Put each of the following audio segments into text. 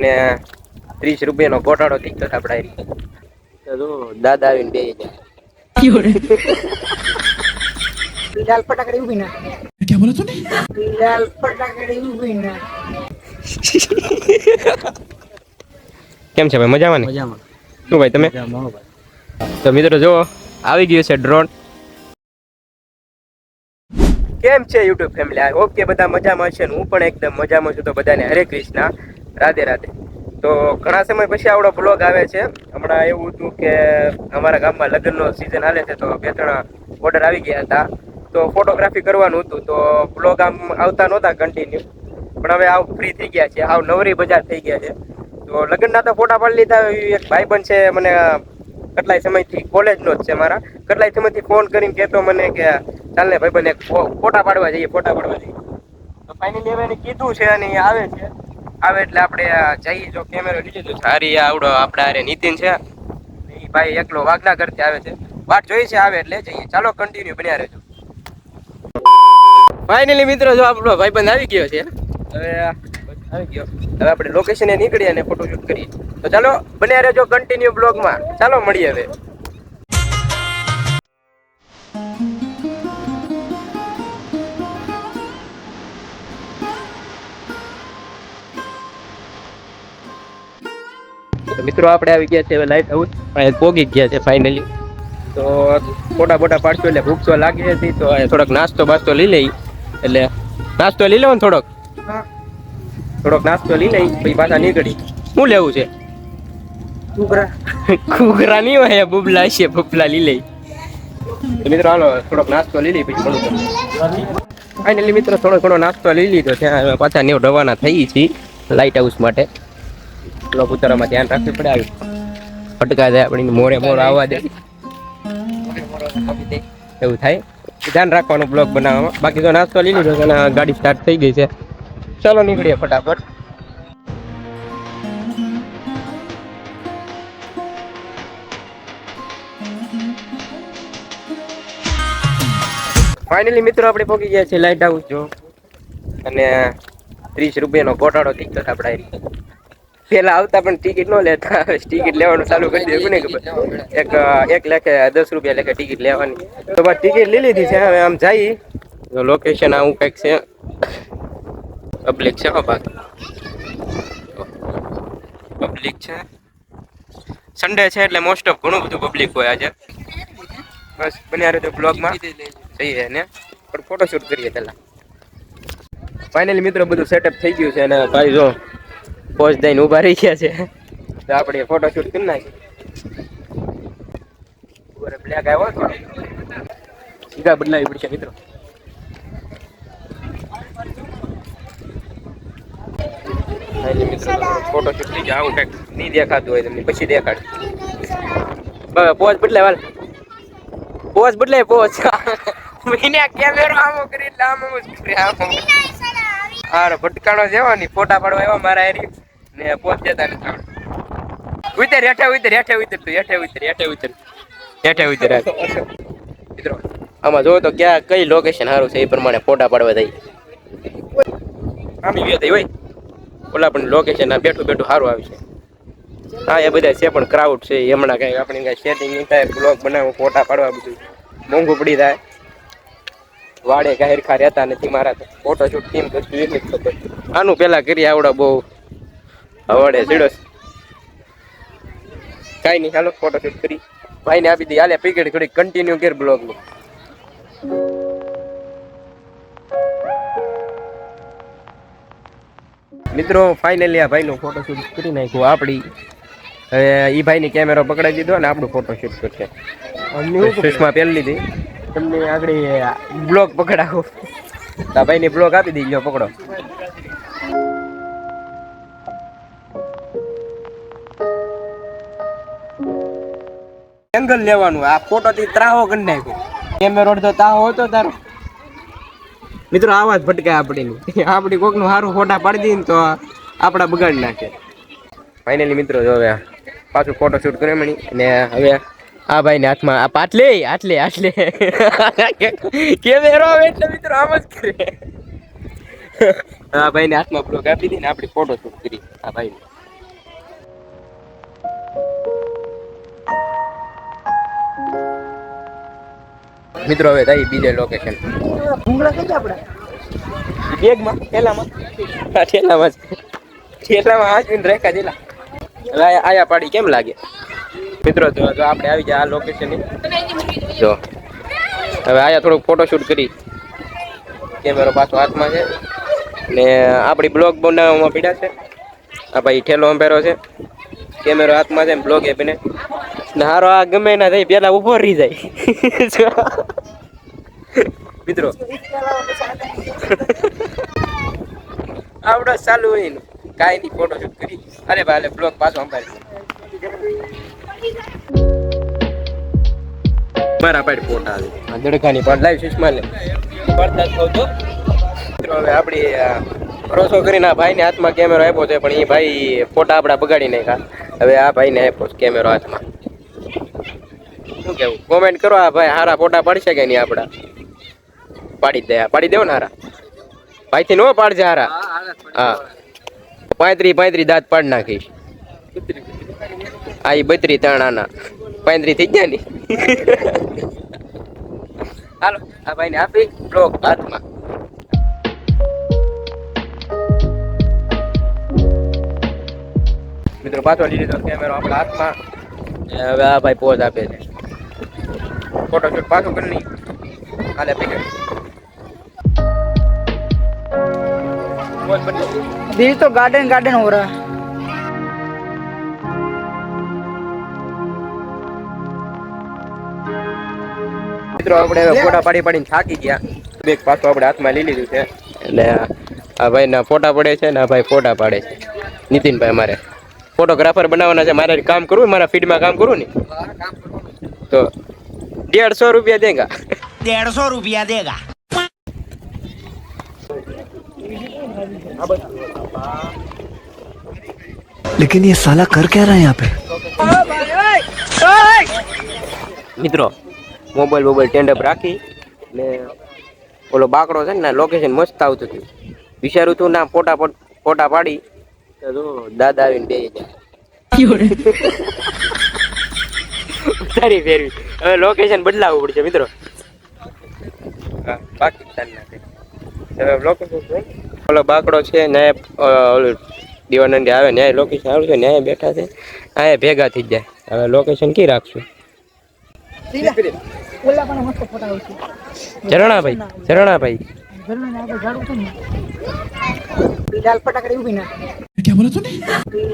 ને 30 રૂપિયાનો ગોટાળો થઈ ગયો આપડા તો દાદા આવીને બે लाल फटाकडे उभी ना क्या बोला तूने लाल फटाकडे उभी ना કેમ છે ભાઈ મજામાં ને મજામાં શું ભાઈ તમે તો મિત્રો જો આવી ગયું છે ડ્રોન કેમ છે યુટ્યુબ ફેમિલી આઈ હોપ કે બધા મજામાં છે ને હું પણ એકદમ મજામાં છું તો બધાને હરે કૃષ્ણ રાધે રાધે તો ઘણા સમય પછી આવડો બ્લોગ આવે છે હમણાં એવું હતું કે અમારા ગામમાં લગ્નનો સિઝન હાલે છે તો બે ત્રણ ઓર્ડર આવી ગયા હતા તો ફોટોગ્રાફી કરવાનું હતું તો બ્લોગ આમ આવતા નહોતા કન્ટિન્યુ પણ હવે આવ ફ્રી થઈ ગયા છે આવ નવરી બજાર થઈ ગયા છે તો લગ્નના તો ફોટા પાડી લીધા એક ભાઈબંધ છે મને કેટલાય સમયથી કોલેજનો જ છે મારા કેટલાય સમયથી ફોન કરીને કહેતો મને કે ચાલ ને ભાઈબંધ એક ફોટા પાડવા જઈએ તો ફાઇનલી હવે એને કીધું છે અને આવે છે આવે એટલે આપણે જઈએ જો કેમેરો લીધો તો સારી આવડો આપણા અરે નીતિન છે એ ભાઈ એકલો વાગના કરતી આવે છે વાત જોઈ છે આવે એટલે જઈએ ચાલો કન્ટિન્યુ બન્યા રહેજો ફાઇનલી મિત્રો જો આપણો ભાઈબંધ આવી ગયો છે હવે આપણે લોકેશને નીકળીએ અને ફોટોશૂટ કરીએ તો ચાલો બન્યા રહેજો કન્ટિન્યુ બ્લોગમાં ચાલો મળીએ હવે મિત્રો આપણે આવી ગયા છે હવે લાઇટ હાઉસ અહીંયા પોગી ગયા છે ફાઇનલી તો ફોટા બોટા પાડશું એટલે ભૂખ તો લાગી હતી તો થોડોક નાસ્તો બાસ્તો લઈ લઈ એટલે નાસ્તો લઈ લેવો ને થોડોક નાસ્તો લઈ લઈ પછી પાછા નીકળી શું લેવું છે ઘૂઘરા નહીં હોય બબલા છે બબલા લઈ લઈ તો મિત્રો હાલો થોડોક નાસ્તો લઈ લઈ પછી ઘણું ફાઇનલી મિત્રો થોડો ઘણો નાસ્તો લઈ લીધો ત્યાં પાછા નેવ રવાના થઈ છીએ લાઇટ હાઉસ માટે બ્લોક ઉતારવામાં ધ્યાન રાખવું પડે આવી ફટકા જાય આપણી મોરે મોર આવવા દે એવું થાય ધ્યાન રાખવાનું બ્લોગ બનાવવામાં બાકી તો નાસ્તો લઈ લીધો અને ગાડી સ્ટાર્ટ થઈ ગઈ છે ચાલો નીકળીએ ફટાફટ ફાઇનલી મિત્રો આપણે પહોંચી ગયા છે લાઇટ હાઉસ જો અને 30 રૂપિયાનો ગોટાળો થઈ ગયો આપણા પેલા આવતા પણ ટિકિટ ન લેતા ટિકિટ લેવાનું ચાલુ કરી દીધું ને ખબર એક લેખે 10 રૂપિયા લેખે ટિકિટ લેવાની તો બસ ટિકિટ લઈ લીધી છે હવે આમ જઈ લોકેશન આવું કંઈક છે પબ્લિક છે પબ્લિક છે સન્ડે છે એટલે મોસ્ટ ઓફ ઘણું બધું પબ્લિક હોય આજે બસ બન્યા રહ્યો બ્લોગમાં જઈએ ને પણ ફોટોશૂટ કરીએ પહેલા ફાઇનલી મિત્રો બધું સેટઅપ થઈ ગયું છે અને ભાઈ જો પોઝ દઈને ઊભા રહી ગયા છે તો આપણે ફોટોશૂટ કરી નાખીએ બ્લેક આવ્યો થોડો સીધા બદલાવી પડશે મિત્રો ફોટોશૂટ થઈ જાય આવું કંઈક નહીં દેખાતું હોય તમને પછી દેખાડ પોઝ બદલાય વાલ પોઝ બદલાય પોઝ મહિને કેમેરો આમો કરી એટલે આમો કરી આમો હારો ભટકાણો જેવો ની ફોટા પાડવા આવ્યો મારા એરી ને પોઝ દેતા નથી ઉતર હેઠે ઉતર મિત્રો આમાં જોવો તો ક્યાં કઈ લોકેશન સારું છે એ પ્રમાણે ફોટા પાડવા જાય આમી વ્યત હોય ઓલા પણ લોકેશન બેઠું સારું આવી છે હા એ બધા છે પણ ક્રાઉડ છે હમણાં કઈ આપણે કઈ સેટિંગ નહીં થાય બ્લોગ બનાવવું ફોટા પાડવા બધું મોંઘું પડી જાય વાડે કઈ હરખા રહેતા નથી મારા તો ફોટોશૂટ કેમ કરશું એટલી ખબર આનું પેલા કરી આવડે બહુ હવડે સીડો કઈ નહીં ચાલો ફોટોશૂટ કરી ભાઈને આપી દઈએ હાલે પીકેટ ઘડી કન્ટિન્યુ કર બ્લોગનું મિત્રો ફાઇનલી આ ભાઈનું ફોટોશૂટ કરી નાખ્યું આપણી હવે એ ભાઈની કેમેરો પકડાઈ દીધો અને આપણું ફોટોશૂટ કરશે સુષ્મા પહેરી લીધી તમને આગળ બ્લોગ પકડાવો આ ભાઈની બ્લોગ આપી દીજો પકડો એંગલ લેવાનું આ ફોટો થી ત્રાહો કરી નાખ્યો કેમેરો તો તાહો હતો તારો મિત્રો આવાજ ભટકાય આપણી કોકનું સારું ફોટા પાડી દઈએ ને તો આપણા બગાડી નાખે ફાઇનલી મિત્રો જો હવે પાછું ફોટોશૂટ કરે મણી અને હવે આ ભાઈ ને હાથમાં આ આટલે કેમેરો આવે એટલે મિત્રો આમ જ કરે આ ભાઈ ને હાથમાં બ્લોગ આપી દઈને આપણી ફોટોશૂટ કરી આ ભાઈ મિત્રો હવે થઈ બીજે લોકેશન ભૂંગળા કઈ આપણે બેગમાં થેલામાં થેલામાં હાજવીને રેખા દિલા હવે આયા પાડી કેમ લાગે મિત્રો જો આપણે આવી ગયા આ લોકેશન જો હવે આયા થોડુંક ફોટોશૂટ કરી કેમેરો પાછો હાથમાં છે ને આપણી બ્લોગ બનાવવામાં પીડા છે આ ભાઈ ઠેલો અંભેરો છે કેમેરો હાથમાં છે બ્લોગ એ બને ને હારો આ ગમે ના થઈ પેલા ઉભો રહી જાય મિત્રો આવડો ચાલુ હોય ને કાંઈ નહીં ફોટોશૂટ કરી અરે ભાઈ બ્લોગ પાછો અંભારી મારા પાડી ફોટા આવે દડકાની પણ લાઈવ સુષ્મા લે પડતા છો તો મિત્રો હવે આપણી ભરોસો કરીને આ ભાઈને હાથમાં કેમેરો આપ્યો છે પણ એ ભાઈ ફોટા આપણા બગાડી નાખ્યા હવે આ ભાઈને આપ્યો કેમેરો હાથમાં શું કેવું કોમેન્ટ કરો આ ભાઈ હારા ફોટા પાડશે કે નહીં આપણા પાડી દેવો ને હારા ભાઈથી નો પાડજે હારા હા 35 દાંત પાડ નાખીશ આ 32 તાણાના 35 થઈ ગયા ને હાલો આ ભાઈને આપી બ્લોગ હાથમાં મિત્રો પાછો લીધો કેમેરો આપણા હાથમાં હવે આ ભાઈ પોઝ આપે છે ફોટોશૂટ પાછું કરી લઈ હાલે પીકે दिल तो गार्डन गार्डन हो रहा है મિત્રો આપણે ફોટા પાડીને થાકી ગયા બેગ પાછો આપણે હાથમાં લઈ લીધું છે એટલે આ ભાઈના ફોટા પડે છે ને આ ભાઈ ફોટા પાડે છે નીતિનભાઈ મારે ફોટોગ્રાફર બનાવવાના છે મારે કામ કરવું મારા ફીડમાં કામ કરવું ને તો 150 રૂપિયા દેગા 150 रुपया देगा लेकिन ये साला कर क्या रहा है यहाँ पे મિત્રો મોબાઈલ ટેન્ડઅપ રાખી ને ઓલો બાકડો છે ને લોકેશન મસ્ત આવતું હતું વિચારું તું ના ફોટા પાડી તો દાદા આવીને બે સારી ફેરવી હવે લોકેશન બદલાવવું પડશે મિત્રો પાકિસ્તાનના હવે લોકેશન ઓલો બાકડો છે ને ઓલું દીવાનંદી આવે ન્યાય લોકેશન આવ્યું છે ન્યાય બેઠા છે અહીંયા ભેગા થઈ જાય હવે લોકેશન કી રાખશું ઝરણાભાઈ लाल फटाकड़ी उभी ना क्या बोला तूने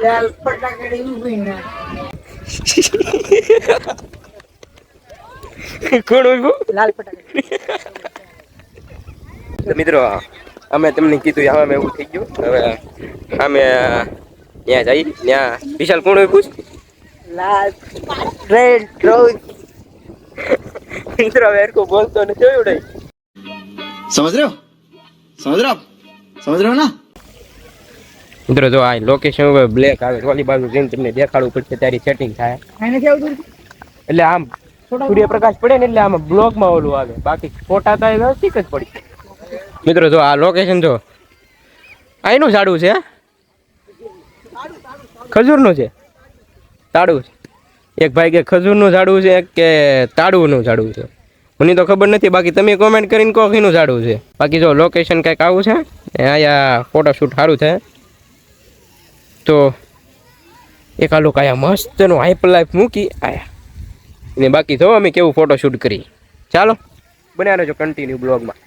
लाल फटाकड़ी उभी ना કોણ ઉભું लाल फटाकड़ी તો મિત્રો અમે તમને કીધું હવે એવું થઈ ગયું હવે અમે ત્યાં જઈ ત્યાં વિશાલ કોણ ઉભું છે लाल रेड रोज મિત્રો હવે એરકો બોલતો ને જોયું નહીં समझ रहे हो ना મિત્રો જો આ લોકેશન ઉપર બ્લેક આવે ઓલી બાજુ જઈને તમને દેખાડવું પડશે ત્યારે સેટિંગ થાય આને કેવું દૂર એટલે આમ સૂર્યપ્રકાશ પડે ને એટલે આમાં બ્લોકમાં ઓલું આવે બાકી ફોટા તો વ્યવસ્થિત જ પડી મિત્રો જો આ લોકેશન જો અહીંનું ઝાડું છે ખજૂરનું છે તાડું છે એક ભાઈ કે ખજૂરનું ઝાડું છે કે તાડુનું ઝાડું છે મને તો ખબર નથી બાકી તમે કોમેન્ટ કરીને કહો એનું ઝાડું છે બાકી જો લોકેશન કંઈક આવું છે અહીંયા ફોટોશૂટ સારું થાય તો એક આ લોકો આયા મસ્તનું હાઈપર લાઈફ મૂકી આયા ને બાકી જો અમે કેવું ફોટોશૂટ કરી ચાલો બન્યા રહેજો કન્ટિન્યુ બ્લોગમાં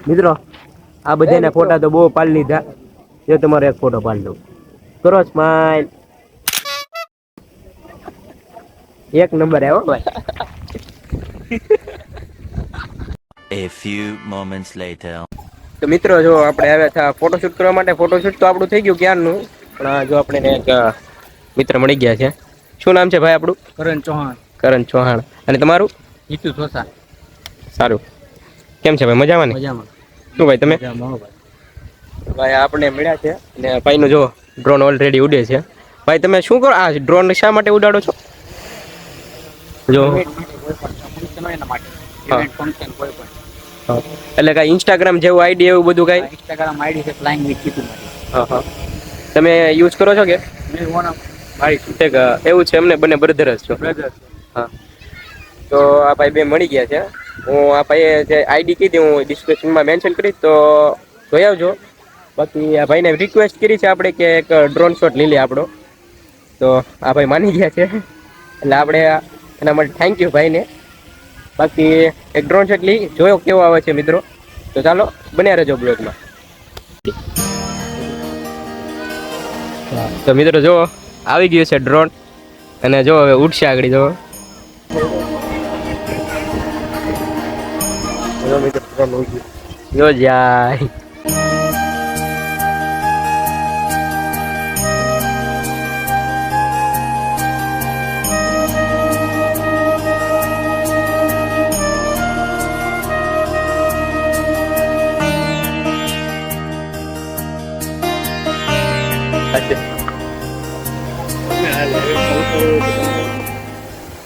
મિત્રો આ બધાના ફોટા તો બહુ પાડી લીધા જો તમારો એક ફોટો પાડી દઉં કરો સ્માઈલ એક નંબર આવ્યો ભાઈ A few moments later તો મિત્રો જો આપણે આવ્યા હતા ફોટોશૂટ કરવા માટે ફોટોશૂટ તો આપણું થઈ ગયું ક્યારનું પણ જો આપણે એક મિત્ર મળી ગયા છે શું નામ છે ભાઈ આપણું કરણ ચૌહાણ અને તમારું જીતુ સોસા સારું કેમ છે ભાઈ મજામાં ને મજામાં શું ભાઈ તમે ભાઈ આપણે મળ્યા છે અને ભાઈનું જો ડ્રોન ઓલરેડી ઉડે છે ભાઈ તમે શું કરો આ ડ્રોન શા માટે ઉડાડો છો જો એટલે કાંઈ ઇન્સ્ટાગ્રામ જેવું આઈડી એવું બધું કાંઈ ઇન્સ્ટાગ્રામ આઈડી છે ફ્લાઇંગ વિથ જીતુ મારી હા તમે યુઝ કરો છો કે મારી છૂટેક એવું છે એમને બંને બ્રધર જ છો. હા તો આ ભાઈ બે મળી ગયા છે. હું આ ભાઈએ જે આઈડી કીધી હું ડિસ્ક્રિપ્શનમાં મેન્શન કરીશ તો જોઈ આવજો. બાકી આ ભાઈને રિક્વેસ્ટ કરી છે આપણે કે એક ડ્રોન શોટ લઈ લે આપણો. તો આ ભાઈ માની ગયા છે એટલે આપણે એના માટે થેન્ક યુ ભાઈને. બાકી એક ડ્રોન શોટ લઈ જોયો કેવો આવે છે મિત્રો. તો ચાલો બન્યા રહેજો બ્લોગમાં. તો મિત્રો જો આવી ગયું છે ડ્રોન અને જો હવે ઉડશે આગળ જો. મિત્રો ડ્રોન ઉડ્યું જો જાય.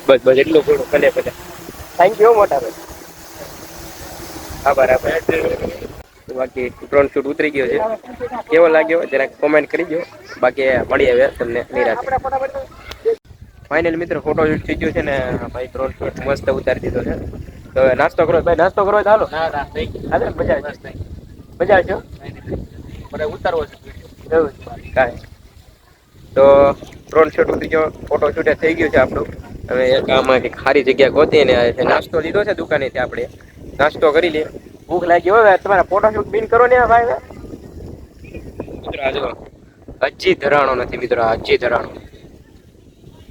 બસ બસ એટલું ઘણું ભલે ભલે. થેન્ક યુ મોટા ભાઈ. આભાર આભાર. બાકી ડ્રોન શૂટ ઉતરી ગયો છે. કેવો લાગ્યો જરા કોમેન્ટ કરી દો. બાકી મળી આવે તમને નિરાશ. ફાઇનલ મિત્રો ફોટો શૂટ થઈ ગયો છે ને ભાઈ ડ્રોન શૂટ મસ્ત ઉતારી દીધો છે. તો હવે નાસ્તો કરો ભાઈ. નાસ્તો કરો ચાલો. મજા છો ઉતારવો છે કાંઈ. તો ડ્રોન શૂટ ઉતરી ગયો. ફોટો શૂટ થઈ ગયું છે આપણું. હવે એક આમાં કંઈક સારી જગ્યા ગોતીને નાસ્તો લીધો છે દુકાનેથી. આપણે નાસ્તો કરી લઈએ. ભૂખ લાગી હોય તમારા ફોટો શૂટ બીન કરો ને ભાઈ. મિત્રો આ જો હજી ધરાણો નથી મિત્રો. હજી ધરાણો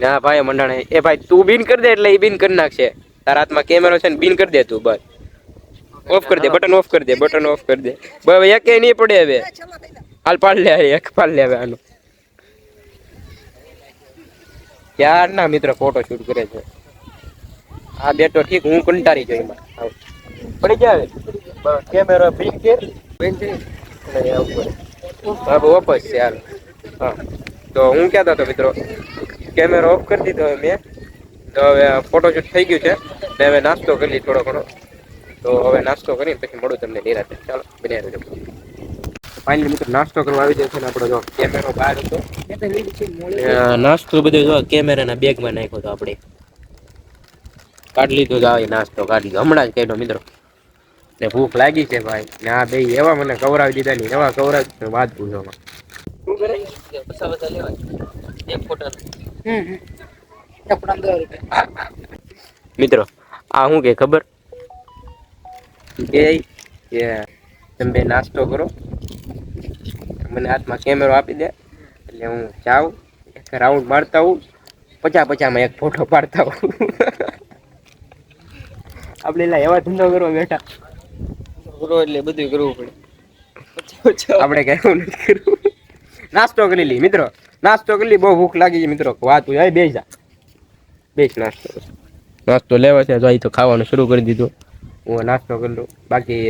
ના ભાઈ મંડાણે. એ ભાઈ તું બીન કરી દે એટલે એ બીન કરી નાખશે. તારા હાથમાં કેમેરો છે ને બીન કરી દે તું. બસ ઓફ કરી દે. બટન ઓફ કરી દે. બટન ઓફ કરી દે. બસ એક નહીં પડે હવે. હાલ પાડ લે. એક પાડ લે હવે આનું. ક્યાર ના મિત્ર ફોટો શૂટ કરે છે. આ બેટો ઠીક હું કંટાળી ગયો એમાં. પડી ગયા કેમેરો બીન કે બીન છે વાપસ છે હાલ. હા તો હું કહેતો હતો મિત્રો કેમેરો ઓફ કરી દીધો મેં. તો હવે ફોટો શૂટ થઈ ગયું છે ને હવે નાસ્તો કરી લઈ થોડો ઘણો. તો હવે નાસ્તો કરીને પછી મળું તમને નિરાતે. ચાલો બન્યા રહેજો. ફાઇનલી મિત્રો નાસ્તો કરવા આવી જાય છે ને આપણો જો કેમેરો બહાર હતો. નાસ્તો બધો જો કેમેરાના બેગમાં નાખ્યો હતો આપણે. કાઢી લીધો તો આવે નાસ્તો કાઢી લીધો હમણાં જ કાઢ્યો મિત્રો. ને ભૂખ લાગી છે ભાઈ. ને આ બે એવા મને કવરાવી દીધા ને એવા કવરાવી વાત પૂછોમાં. શું કરે એક ફોટો મિત્રો આ શું કે ખબર કે તમે બે નાસ્તો કરો મને હાથમાં કેમેરો આપી દે એટલે હું જાઉં એક રાઉન્ડ મારતા હોઉં 50-50 એક ફોટો પાડતા હોઉં. આપણે એલા એવા ધંધો કરવા બેઠા કરો એટલે બધું કરવું પડે. આપણે કઈ એવું નથી કરવું. નાસ્તો કરી લઈ મિત્રો. નાસ્તો કરી લઈ. બહુ ભૂખ લાગી છે મિત્રો. વાત હોય બે જા બેસ નાસ્તો લેવા છે. તો ખાવાનું શરૂ કરી દીધું. હું નાસ્તો કરી લઉં. બાકી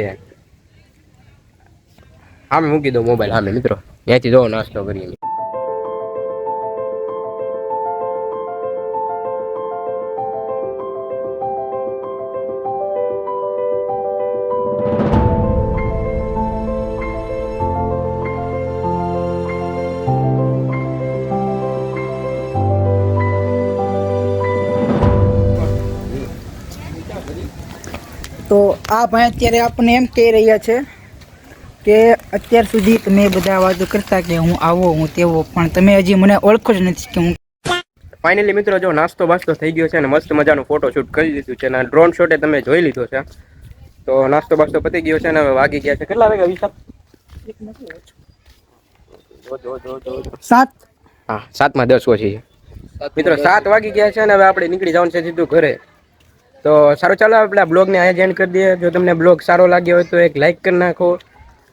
સામે મૂકી દો મોબાઈલ સામે મિત્રો. ત્યાંથી જો નાસ્તો કરીએ. તો આ ભાઈ અત્યારે આપણને એમ કહી રહ્યા છે કે અત્યાર સુધી તમે બધા વાતો કરતા કે હું આવો હું તેવો પણ તમે હજી મને ઓળખો જ નથી કે હું. ફાઇનલી મિત્રો જો નાસ્તો બાસ્તો થઈ ગયો છે અને મસ્ત મજાનું ફોટો શૂટ કરી દીધું છે અને ડ્રોન શોટે તમે જોઈ લીધો છે. તો નાસ્તો બાસ્તો પતી ગયો છે ને હવે વાગી ગયા છે કેટલા વાગ્યા વિશાલ? 7. હા 7:10 ઓછી મિત્રો 7 વાગી ગયા છે ને હવે આપણે નીકળી જવાનું છે સીધું ઘરે. તો સારું ચાલો આપણે આ બ્લોગને અહીંયા એન્ડ કરી દઈએ. જો તમને બ્લોગ સારો લાગ્યો હોય તો એક લાઇક કરી નાખો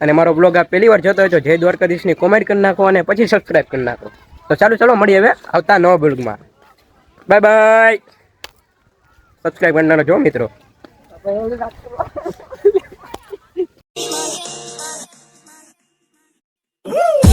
અને મારો બ્લોગ આપ પહેલી વાર જોતો હોય તો જય દ્વારકાધીશની કોમેન્ટ કરી નાખો અને પછી સબસ્ક્રાઈબ કરી નાખો. તો ચાલો મળીએ હવે આવતા નવા બ્લોગમાં. Bye bye. સબસ્ક્રાઈબ કરી નાખો મિત્રો. Woo!